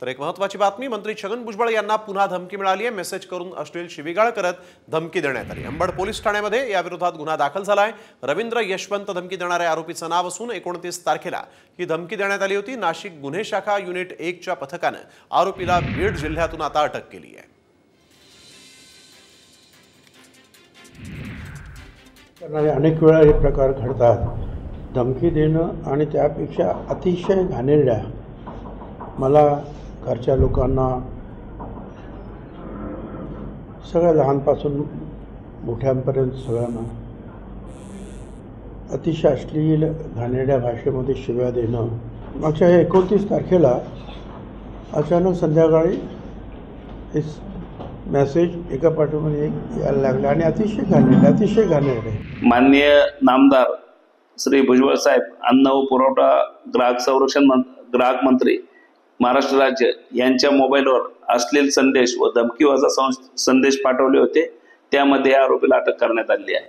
तर एक महत्त्वाची बातमी, मंत्री छगन भुजबळ यांना पुन्हा धमकी मिळाली आहे। मेसेज करून अश्लील शिवीगाळ करत धमकी देण्यात आली। अंबड पोलीस ठाण्यामध्ये या विरोधात गुन्हा दाखल झाला आहे। रवींद्र यशवंत धमकी देणाऱ्या आरोपीचं नाव असून 29 तारखेला ही धमकी देण्यात आली होती। नाशिक गुन्हे शाखा युनिट 1 च्या पथकाने आरोपीला बीड जिल्ह्यातून आता अटक केली आहे। अनेक वेळा हे प्रकार घडतात, धमकी देणं आणि त्यापेक्षा अतिशय घाणेरड्या, मला घरच्या लोकांना सगळ्या लहानपासून मोठ्यांपर्यंत सगळ्यांना अतिशय अश्लील घाणेरड्या भाषेमध्ये शिव्या देणं। मागच्या 29 तारखेला अचानक संध्याकाळी मेसेज एका पाठोपाठ एक यायला लागला आणि अतिशय घाणेरडे। माननीय नामदार श्री भुजबळ साहेब, अन्न व पुरवठा ग्राहक संरक्षण ग्राहक मंत्री महाराष्ट्र राज्य यांच्या मोबाईलवर अश्लील संदेश व धमकीवजा संदेश पाठवले होते। त्यामध्ये आरोपीला अटक करण्यात आली आहे।